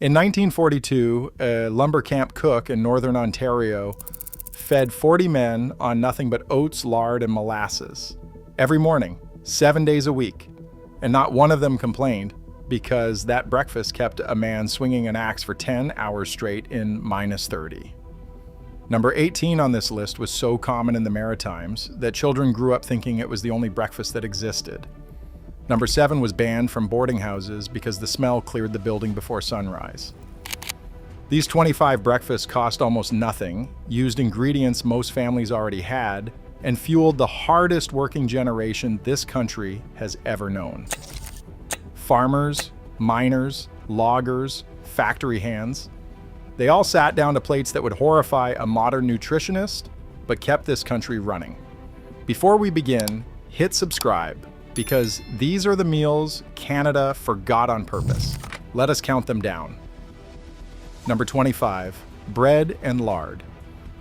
In 1942, a lumber camp cook in northern Ontario fed 40 men on nothing but oats, lard, and molasses every morning, 7 days a week. And not one of them complained, because that breakfast kept a man swinging an axe for 10 hours straight in -30. Number 18 on this list was so common in the Maritimes that children grew up thinking it was the only breakfast that existed. Number 7 was banned from boarding houses because the smell cleared the building before sunrise. These 25 breakfasts cost almost nothing, used ingredients most families already had, and fueled the hardest working generation this country has ever known. Farmers, miners, loggers, factory hands, they all sat down to plates that would horrify a modern nutritionist, but kept this country running. Before we begin, hit subscribe, because these are the meals Canada forgot on purpose. Let us count them down. Number 25, bread and lard.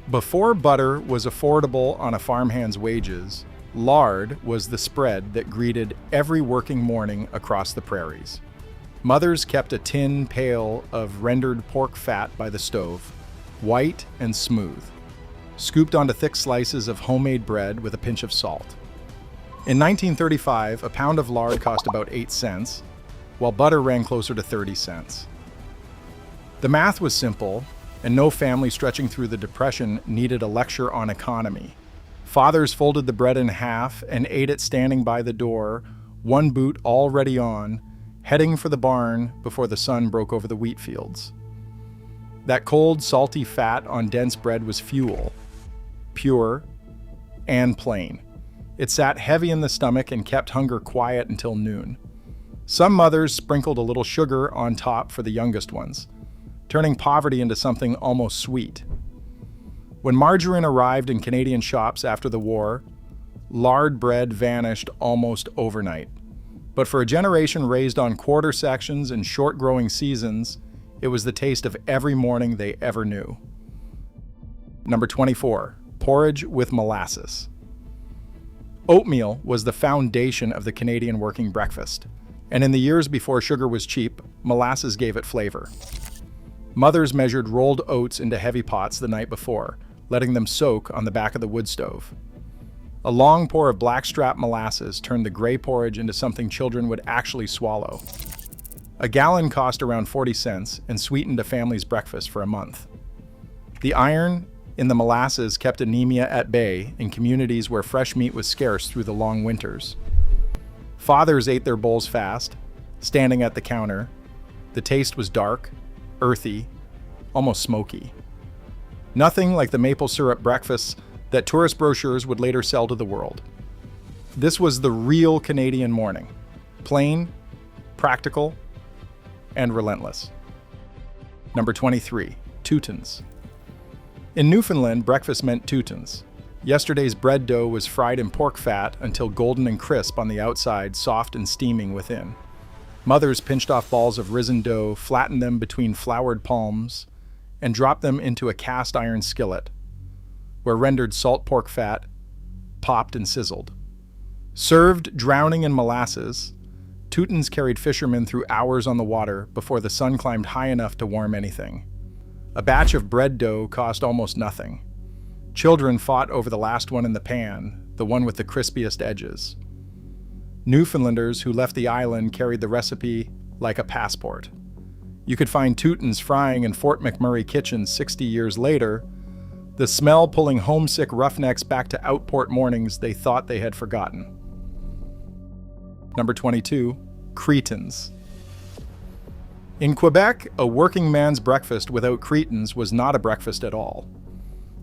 Before butter was affordable on a farmhand's wages, lard was the spread that greeted every working morning across the prairies. Mothers kept a tin pail of rendered pork fat by the stove, white and smooth, scooped onto thick slices of homemade bread with a pinch of salt. In 1935, a pound of lard cost about 8 cents, while butter ran closer to 30 cents. The math was simple, and no family stretching through the Depression needed a lecture on economy. Fathers folded the bread in half and ate it standing by the door, one boot already on, heading for the barn before the sun broke over the wheat fields. That cold, salty fat on dense bread was fuel, pure and plain. It sat heavy in the stomach and kept hunger quiet until noon. Some mothers sprinkled a little sugar on top for the youngest ones, turning poverty into something almost sweet. When margarine arrived in Canadian shops after the war, lard bread vanished almost overnight. But for a generation raised on quarter sections and short growing seasons, it was the taste of every morning they ever knew. Number 24, porridge with molasses. Oatmeal was the foundation of the Canadian working breakfast, and in the years before sugar was cheap, molasses gave it flavor. Mothers measured rolled oats into heavy pots the night before, letting them soak on the back of the wood stove. A long pour of blackstrap molasses turned the gray porridge into something children would actually swallow. A gallon cost around 40 cents and sweetened a family's breakfast for a month. The iron in the molasses kept anemia at bay in communities where fresh meat was scarce through the long winters. Fathers ate their bowls fast, standing at the counter. The taste was dark, earthy, almost smoky. Nothing like the maple syrup breakfasts that tourist brochures would later sell to the world. This was the real Canadian morning, plain, practical, and relentless. Number 23, Teutons. In Newfoundland, breakfast meant Teutons. Yesterday's bread dough was fried in pork fat until golden and crisp on the outside, soft and steaming within. Mothers pinched off balls of risen dough, flattened them between floured palms, and dropped them into a cast iron skillet, where rendered salt pork fat popped and sizzled. Served drowning in molasses, Teutons carried fishermen through hours on the water before the sun climbed high enough to warm anything. A batch of bread dough cost almost nothing. Children fought over the last one in the pan, the one with the crispiest edges. Newfoundlanders who left the island carried the recipe like a passport. You could find Teutons frying in Fort McMurray kitchens 60 years later, the smell pulling homesick roughnecks back to outport mornings they thought they had forgotten. Number 22, Cretons. In Quebec, a working man's breakfast without Cretons was not a breakfast at all.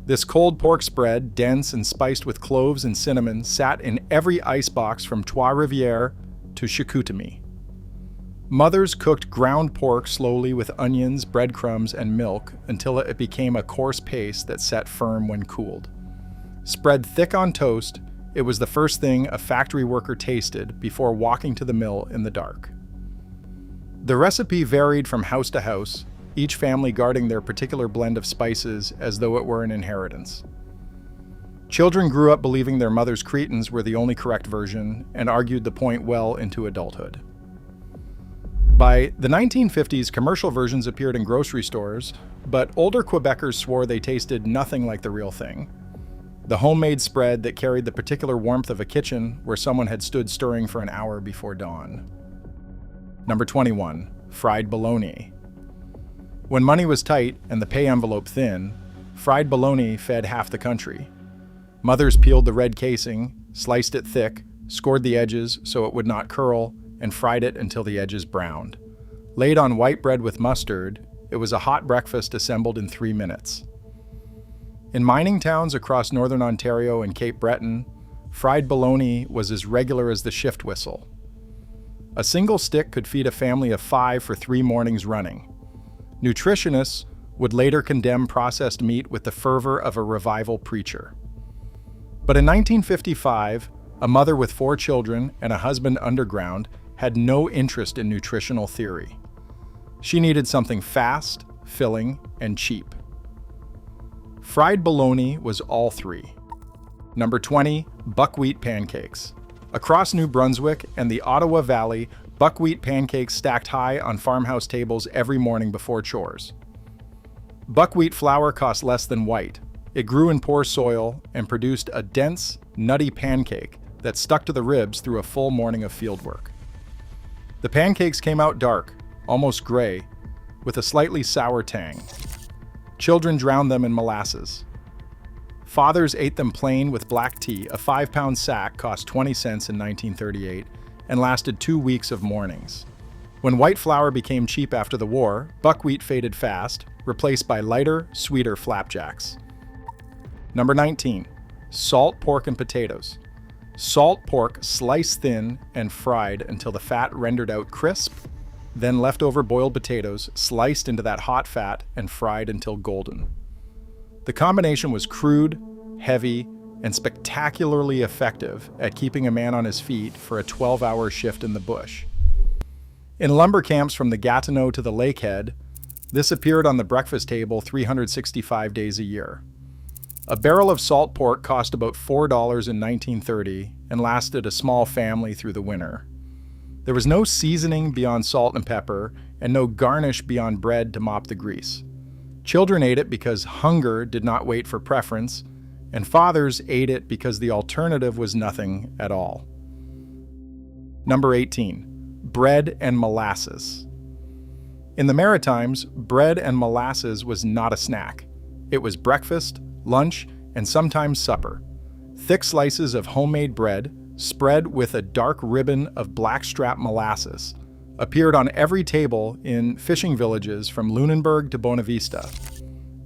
This cold pork spread, dense and spiced with cloves and cinnamon, sat in every icebox from Trois-Rivières to Chicoutimi. Mothers cooked ground pork slowly with onions, breadcrumbs, and milk until it became a coarse paste that set firm when cooled. Spread thick on toast, it was the first thing a factory worker tasted before walking to the mill in the dark. The recipe varied from house to house, each family guarding their particular blend of spices as though it were an inheritance. Children grew up believing their mother's Cretons were the only correct version and argued the point well into adulthood. By the 1950s, commercial versions appeared in grocery stores, but older Quebecers swore they tasted nothing like the real thing. The homemade spread that carried the particular warmth of a kitchen where someone had stood stirring for an hour before dawn. Number 21, fried bologna. When money was tight and the pay envelope thin, fried bologna fed half the country. Mothers peeled the red casing, sliced it thick, scored the edges so it would not curl, and fried it until the edges browned. Laid on white bread with mustard, it was a hot breakfast assembled in 3 minutes. In mining towns across northern Ontario and Cape Breton, fried bologna was as regular as the shift whistle. A single stick could feed a family of 5 for 3 mornings running. Nutritionists would later condemn processed meat with the fervor of a revival preacher. But in 1955, a mother with 4 children and a husband underground had no interest in nutritional theory. She needed something fast, filling, and cheap. Fried bologna was all 3. Number 20, buckwheat pancakes. Across New Brunswick and the Ottawa Valley, buckwheat pancakes stacked high on farmhouse tables every morning before chores. Buckwheat flour cost less than white. It grew in poor soil and produced a dense, nutty pancake that stuck to the ribs through a full morning of fieldwork. The pancakes came out dark, almost gray, with a slightly sour tang. Children drowned them in molasses. Fathers ate them plain with black tea. A 5-pound sack cost 20 cents in 1938 and lasted 2 weeks of mornings. When white flour became cheap after the war, buckwheat faded fast, replaced by lighter, sweeter flapjacks. Number 19, salt pork and potatoes. Salt pork sliced thin and fried until the fat rendered out crisp, then leftover boiled potatoes sliced into that hot fat and fried until golden. The combination was crude, heavy, and spectacularly effective at keeping a man on his feet for a 12-hour shift in the bush. In lumber camps from the Gatineau to the Lakehead, this appeared on the breakfast table 365 days a year. A barrel of salt pork cost about $4 in 1930 and lasted a small family through the winter. There was no seasoning beyond salt and pepper, and no garnish beyond bread to mop the grease. Children ate it because hunger did not wait for preference, and fathers ate it because the alternative was nothing at all. Number 18, bread and molasses. In the Maritimes, bread and molasses was not a snack. It was breakfast, lunch, and sometimes supper. Thick slices of homemade bread, spread with a dark ribbon of blackstrap molasses, appeared on every table in fishing villages from Lunenburg to Bonavista.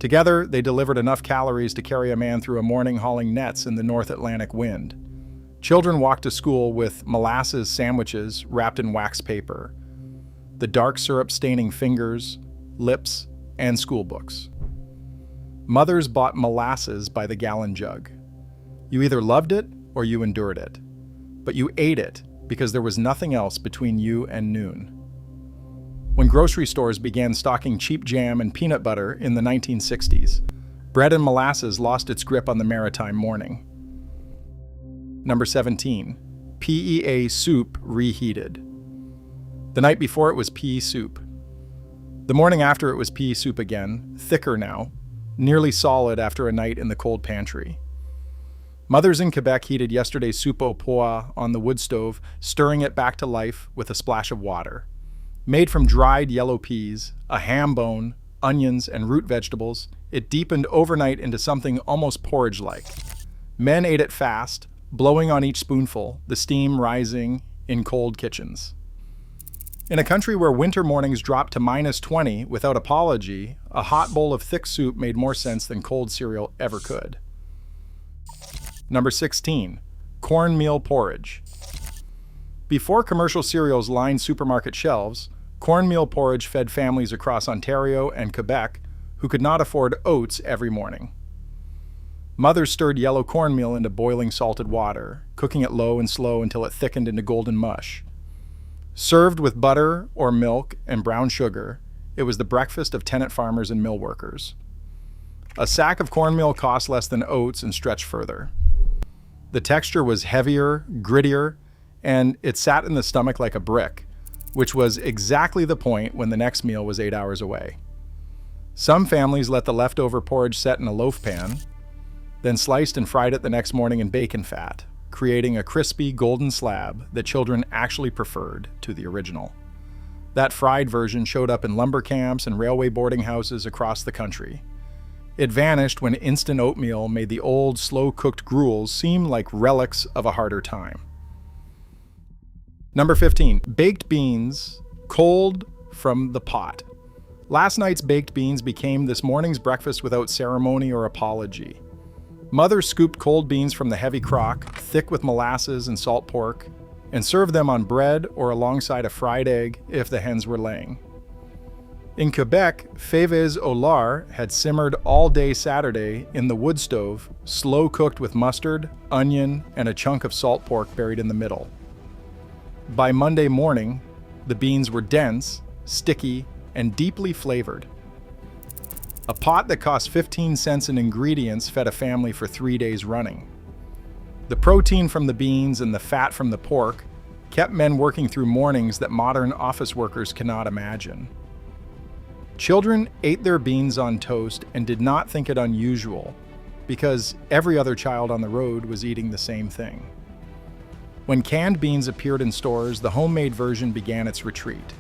Together, they delivered enough calories to carry a man through a morning hauling nets in the North Atlantic wind. Children walked to school with molasses sandwiches wrapped in wax paper, the dark syrup staining fingers, lips, and school books. Mothers bought molasses by the gallon jug. You either loved it or you endured it, but you ate it because there was nothing else between you and noon. When grocery stores began stocking cheap jam and peanut butter in the 1960s, bread and molasses lost its grip on the maritime morning. Number 17, PEA soup reheated. The night before it was pea soup. The morning after it was pea soup again, thicker now, nearly solid after a night in the cold pantry. Mothers in Quebec heated yesterday's soupe au pois on the wood stove, stirring it back to life with a splash of water. Made from dried yellow peas, a ham bone, onions, and root vegetables, it deepened overnight into something almost porridge-like. Men ate it fast, blowing on each spoonful, the steam rising in cold kitchens. In a country where winter mornings dropped to -20 without apology, a hot bowl of thick soup made more sense than cold cereal ever could. Number 16, cornmeal porridge. Before commercial cereals lined supermarket shelves, cornmeal porridge fed families across Ontario and Quebec who could not afford oats every morning. Mothers stirred yellow cornmeal into boiling salted water, cooking it low and slow until it thickened into golden mush. Served with butter or milk and brown sugar, it was the breakfast of tenant farmers and mill workers. A sack of cornmeal cost less than oats and stretched further. The texture was heavier, grittier, and it sat in the stomach like a brick. which was exactly the point when the next meal was 8 hours away. Some families let the leftover porridge set in a loaf pan, then sliced and fried it the next morning in bacon fat, creating a crispy golden slab that children actually preferred to the original. That fried version showed up in lumber camps and railway boarding houses across the country. It vanished when instant oatmeal made the old, slow-cooked gruels seem like relics of a harder time. Number 15, baked beans, cold from the pot. Last night's baked beans became this morning's breakfast without ceremony or apology. Mothers scooped cold beans from the heavy crock, thick with molasses and salt pork, and served them on bread or alongside a fried egg if the hens were laying. In Quebec, fèves au lard had simmered all day Saturday in the wood stove, slow-cooked with mustard, onion, and a chunk of salt pork buried in the middle. By Monday morning, the beans were dense, sticky, and deeply flavored. A pot that cost 15 cents in ingredients fed a family for 3 days running. The protein from the beans and the fat from the pork kept men working through mornings that modern office workers cannot imagine. Children ate their beans on toast and did not think it unusual, because every other child on the road was eating the same thing. When canned beans appeared in stores, the homemade version began its retreat.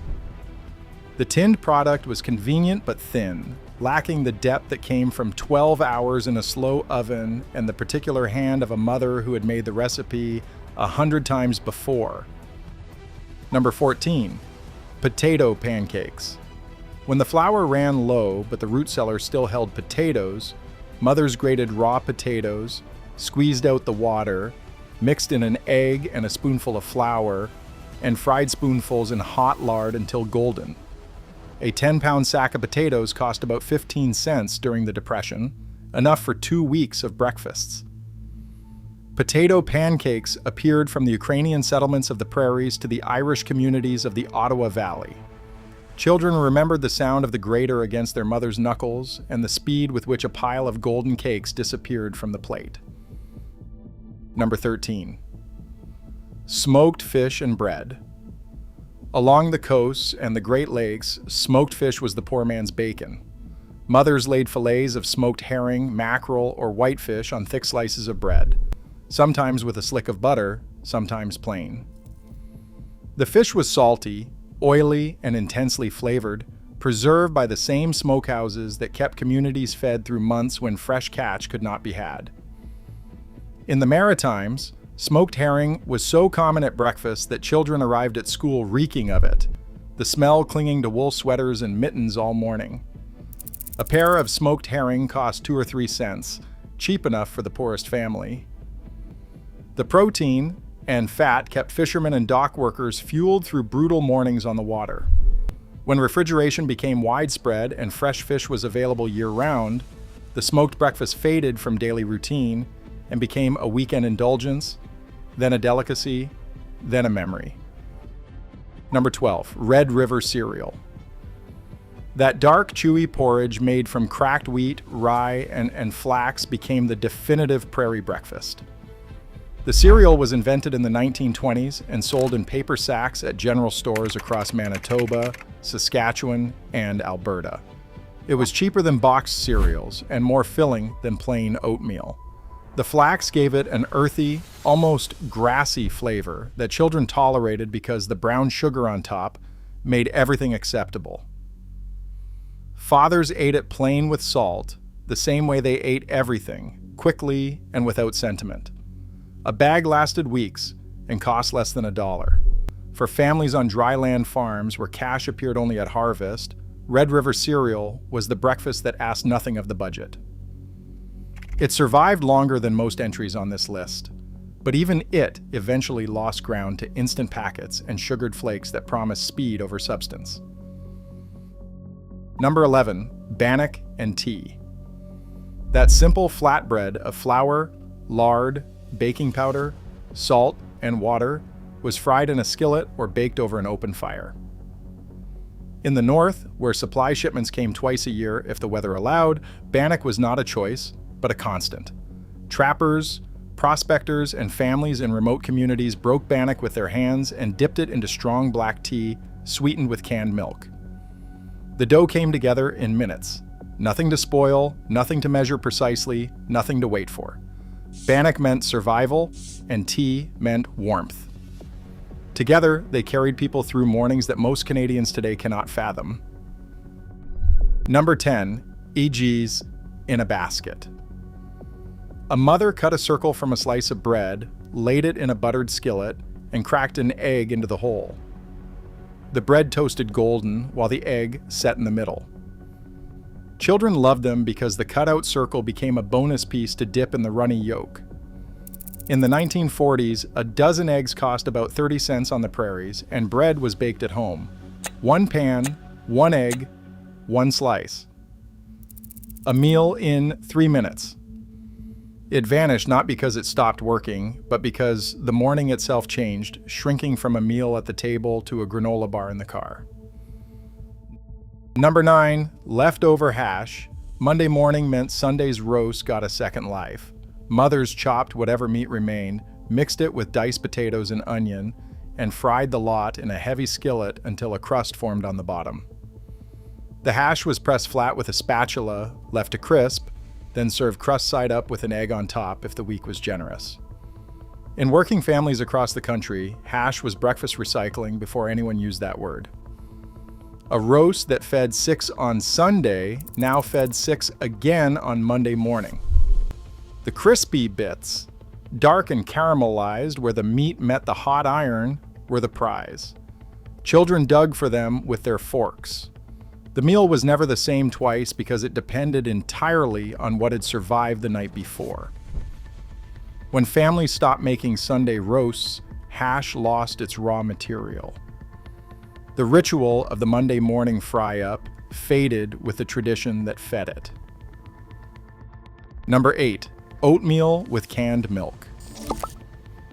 The tinned product was convenient but thin, lacking the depth that came from 12 hours in a slow oven and the particular hand of a mother who had made the recipe 100 times before. Number 14, potato pancakes. When the flour ran low but the root cellar still held potatoes, mothers grated raw potatoes, squeezed out the water, mixed in an egg and a spoonful of flour, and fried spoonfuls in hot lard until golden. A 10-pound sack of potatoes cost about 15 cents during the Depression, enough for 2 weeks of breakfasts. Potato pancakes appeared from the Ukrainian settlements of the prairies to the Irish communities of the Ottawa Valley. Children remembered the sound of the grater against their mother's knuckles and the speed with which a pile of golden cakes disappeared from the plate. Number 13, smoked fish and bread. Along the coasts and the Great Lakes, smoked fish was the poor man's bacon. Mothers laid fillets of smoked herring, mackerel, or whitefish on thick slices of bread, sometimes with a slick of butter, sometimes plain. The fish was salty, oily, and intensely flavored, preserved by the same smokehouses that kept communities fed through months when fresh catch could not be had. In the Maritimes, smoked herring was so common at breakfast that children arrived at school reeking of it, the smell clinging to wool sweaters and mittens all morning. A pair of smoked herring cost 2 or 3 cents, cheap enough for the poorest family. The protein and fat kept fishermen and dock workers fueled through brutal mornings on the water. When refrigeration became widespread and fresh fish was available year-round, the smoked breakfast faded from daily routine and became a weekend indulgence, then a delicacy, then a memory. Number 12, Red River cereal. That dark, chewy porridge made from cracked wheat, rye, and flax became the definitive prairie breakfast. The cereal was invented in the 1920s and sold in paper sacks at general stores across Manitoba, Saskatchewan, and Alberta. It was cheaper than boxed cereals and more filling than plain oatmeal. The flax gave it an earthy, almost grassy flavor that children tolerated because the brown sugar on top made everything acceptable. Fathers ate it plain with salt, the same way they ate everything, quickly and without sentiment. A bag lasted weeks and cost less than $1. For families on dryland farms where cash appeared only at harvest, Red River cereal was the breakfast that asked nothing of the budget. It survived longer than most entries on this list, but even it eventually lost ground to instant packets and sugared flakes that promised speed over substance. Number 11, bannock and tea. That simple flatbread of flour, lard, baking powder, salt, and water was fried in a skillet or baked over an open fire. In the north, where supply shipments came twice a year if the weather allowed, bannock was not a choice, but a constant. Trappers, prospectors, and families in remote communities broke bannock with their hands and dipped it into strong black tea sweetened with canned milk. The dough came together in minutes. Nothing to spoil, nothing to measure precisely, nothing to wait for. Bannock meant survival, and tea meant warmth. Together, they carried people through mornings that most Canadians today cannot fathom. Number 10, EGs in a basket. A mother cut a circle from a slice of bread, laid it in a buttered skillet, and cracked an egg into the hole. The bread toasted golden, while the egg set in the middle. Children loved them because the cutout circle became a bonus piece to dip in the runny yolk. In the 1940s, a dozen eggs cost about 30 cents on the prairies, and bread was baked at home. One pan, one egg, one slice. A meal in 3 minutes. It vanished not because it stopped working, but because the morning itself changed, shrinking from a meal at the table to a granola bar in the car. Number 9, leftover hash. Monday morning meant Sunday's roast got a second life. Mothers chopped whatever meat remained, mixed it with diced potatoes and onion, and fried the lot in a heavy skillet until a crust formed on the bottom. The hash was pressed flat with a spatula, left to crisp, then served crust side up with an egg on top if the week was generous. In working families across the country, hash was breakfast recycling before anyone used that word. A roast that fed 6 on Sunday now fed 6 again on Monday morning. The crispy bits, dark and caramelized where the meat met the hot iron, were the prize. Children dug for them with their forks. The meal was never the same twice because it depended entirely on what had survived the night before. When families stopped making Sunday roasts, hash lost its raw material. The ritual of the Monday morning fry-up faded with the tradition that fed it. Number 8, oatmeal with canned milk.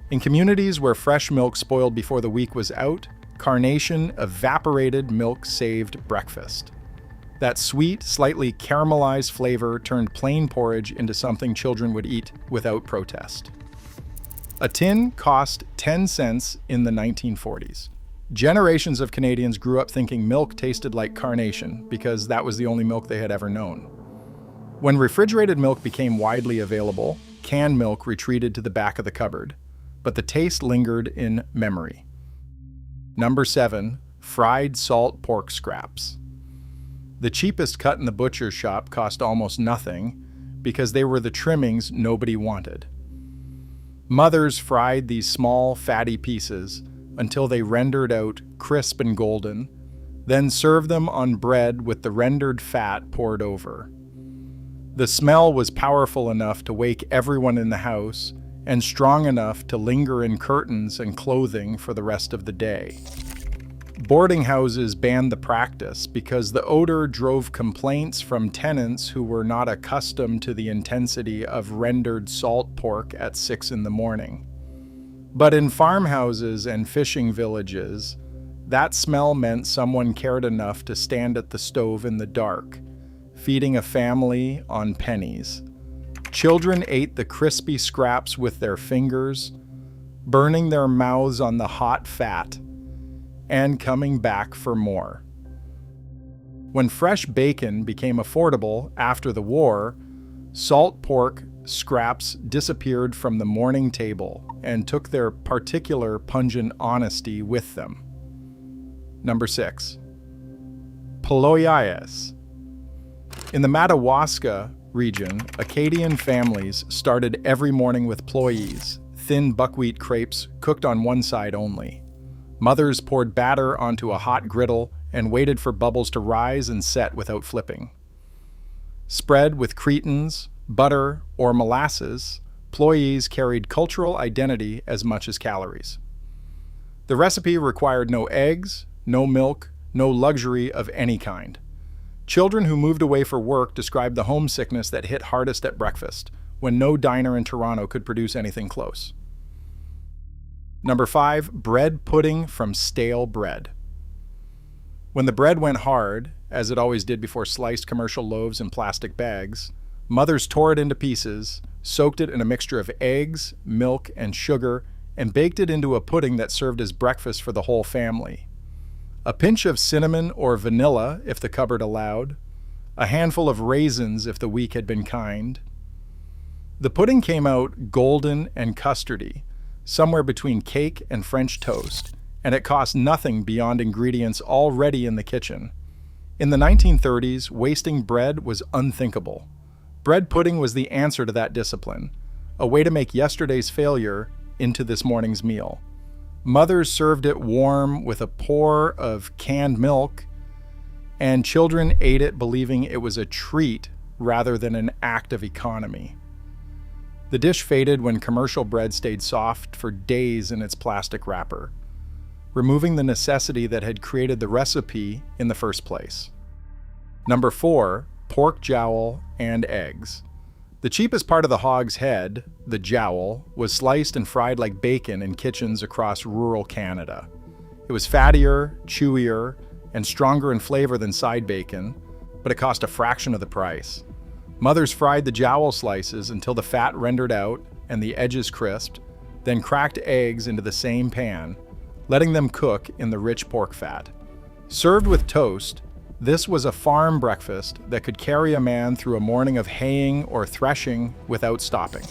In communities where fresh milk spoiled before the week was out, carnation evaporated milk saved breakfast. That sweet, slightly caramelized flavor turned plain porridge into something children would eat without protest. A tin cost 10 cents in the 1940s. Generations of Canadians grew up thinking milk tasted like carnation because that was the only milk they had ever known. When refrigerated milk became widely available, canned milk retreated to the back of the cupboard, but the taste lingered in memory. Number 7, fried salt pork scraps. The cheapest cut in the butcher's shop cost almost nothing because they were the trimmings nobody wanted. Mothers fried these small, fatty pieces until they rendered out crisp and golden, then served them on bread with the rendered fat poured over. The smell was powerful enough to wake everyone in the house and strong enough to linger in curtains and clothing for the rest of the day. Boarding houses banned the practice because the odor drove complaints from tenants who were not accustomed to the intensity of rendered salt pork at 6 in the morning. But in farmhouses and fishing villages, that smell meant someone cared enough to stand at the stove in the dark, feeding a family on pennies. Children ate the crispy scraps with their fingers, burning their mouths on the hot fat, and coming back for more. When fresh bacon became affordable after the war, salt pork scraps disappeared from the morning table and took their particular pungent honesty with them. Number 6, Paloyayas. In the Madawaska region, Acadian families started every morning with ployees, thin buckwheat crepes cooked on one side only. Mothers poured batter onto a hot griddle and waited for bubbles to rise and set without flipping. Spread with Cretons, butter, or molasses, ployees carried cultural identity as much as calories. The recipe required no eggs, no milk, no luxury of any kind. Children who moved away for work described the homesickness that hit hardest at breakfast, when no diner in Toronto could produce anything close. Number 5, bread pudding from stale bread. When the bread went hard, as it always did before sliced commercial loaves in plastic bags, mothers tore it into pieces, soaked it in a mixture of eggs, milk, and sugar, and baked it into a pudding that served as breakfast for the whole family. a pinch of cinnamon or vanilla if the cupboard allowed, a handful of raisins if the week had been kind. The pudding came out golden and custardy, somewhere between cake and French toast, and it cost nothing beyond ingredients already in the kitchen. In the 1930s, wasting bread was unthinkable. Bread pudding was the answer to that discipline, a way to make yesterday's failure into this morning's meal. Mothers served it warm with a pour of canned milk, and children ate it believing it was a treat rather than an act of economy. The dish faded when commercial bread stayed soft for days in its plastic wrapper, removing the necessity that had created the recipe in the first place. Number 4, pork jowl and eggs. The cheapest part of the hog's head, the jowl, was sliced and fried like bacon in kitchens across rural Canada. It was fattier, chewier, and stronger in flavor than side bacon, but it cost a fraction of the price. Mothers fried the jowl slices until the fat rendered out and the edges crisped, then cracked eggs into the same pan, letting them cook in the rich pork fat. Served with toast, this was a farm breakfast that could carry a man through a morning of haying or threshing without stopping.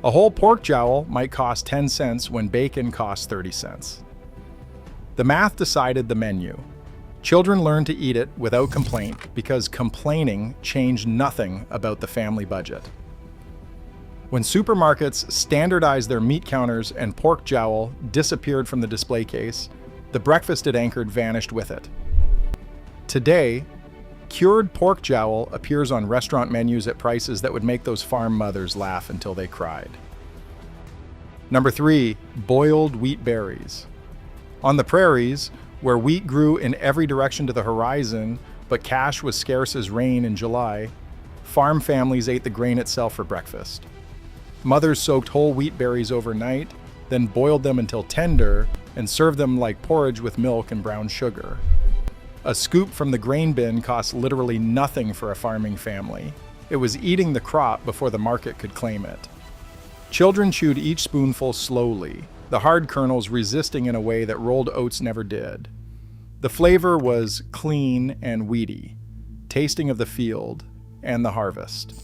A whole pork jowl might cost 10 cents when bacon cost 30 cents. The math decided the menu. Children learned to eat it without complaint because complaining changed nothing about the family budget. When supermarkets standardized their meat counters and pork jowl disappeared from the display case, the breakfast it anchored vanished with it. Today, cured pork jowl appears on restaurant menus at prices that would make those farm mothers laugh until they cried. Number 3, boiled wheat berries. On the prairies, where wheat grew in every direction to the horizon, but cash was scarce as rain in July, farm families ate the grain itself for breakfast. Mothers soaked whole wheat berries overnight, then boiled them until tender and served them like porridge with milk and brown sugar. A scoop from the grain bin cost literally nothing for a farming family. It was eating the crop before the market could claim it. Children chewed each spoonful slowly, the hard kernels resisting in a way that rolled oats never did. The flavor was clean and weedy, tasting of the field and the harvest.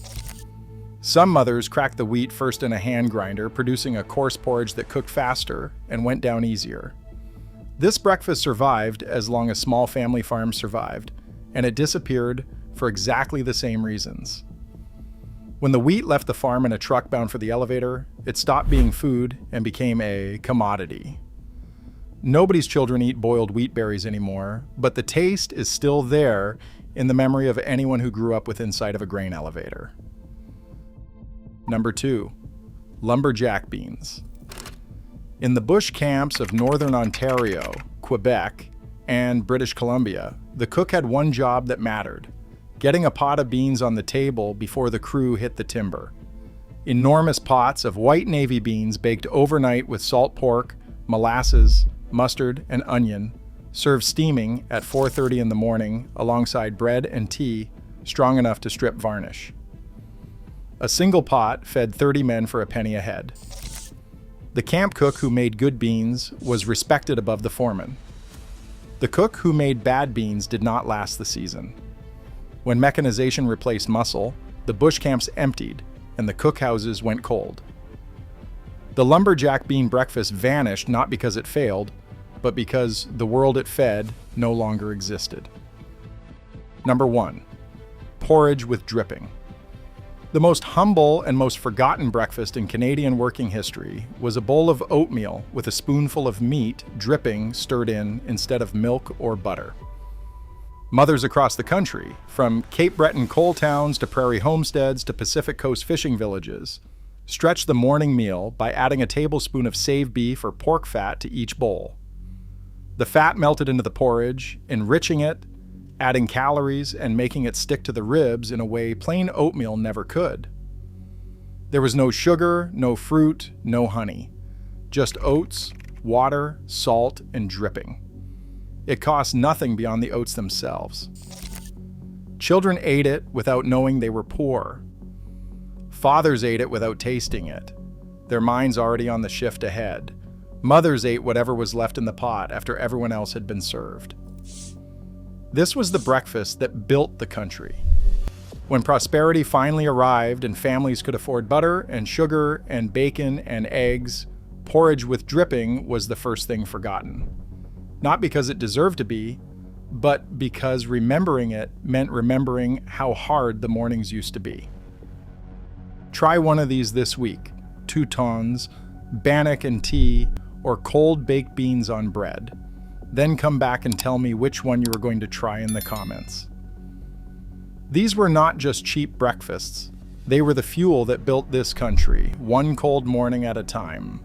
Some mothers cracked the wheat first in a hand grinder, producing a coarse porridge that cooked faster and went down easier. This breakfast survived as long as small family farms survived, and it disappeared for exactly the same reasons. When the wheat left the farm in a truck bound for the elevator, it stopped being food and became a commodity. Nobody's children eat boiled wheat berries anymore, but the taste is still there in the memory of anyone who grew up within sight of a grain elevator. Number 2, lumberjack beans. In the bush camps of northern Ontario, Quebec, and British Columbia, the cook had one job that mattered: getting a pot of beans on the table before the crew hit the timber. Enormous pots of white navy beans baked overnight with salt pork, molasses, mustard, and onion, served steaming at 4:30 in the morning alongside bread and tea strong enough to strip varnish. A single pot fed 30 men for a penny a head. The camp cook who made good beans was respected above the foreman. The cook who made bad beans did not last the season. When mechanization replaced muscle, the bush camps emptied and the cookhouses went cold. The lumberjack bean breakfast vanished not because it failed, but because the world it fed no longer existed. Number 1, porridge with dripping. The most humble and most forgotten breakfast in Canadian working history was a bowl of oatmeal with a spoonful of meat dripping stirred in instead of milk or butter. Mothers across the country, from Cape Breton coal towns to prairie homesteads to Pacific Coast fishing villages, stretched the morning meal by adding a tablespoon of save beef or pork fat to each bowl. The fat melted into the porridge, enriching it, adding calories and making it stick to the ribs in a way plain oatmeal never could. There was no sugar, no fruit, no honey, just oats, water, salt, and dripping. It cost nothing beyond the oats themselves. Children ate it without knowing they were poor. Fathers ate it without tasting it, their minds already on the shift ahead. Mothers ate whatever was left in the pot after everyone else had been served. This was the breakfast that built the country. When prosperity finally arrived and families could afford butter and sugar and bacon and eggs, porridge with dripping was the first thing forgotten. Not because it deserved to be, but because remembering it meant remembering how hard the mornings used to be. Try one of these this week: croutons, bannock and tea, or cold baked beans on bread. Then come back and tell me which one you were going to try in the comments. These were not just cheap breakfasts. They were the fuel that built this country, one cold morning at a time.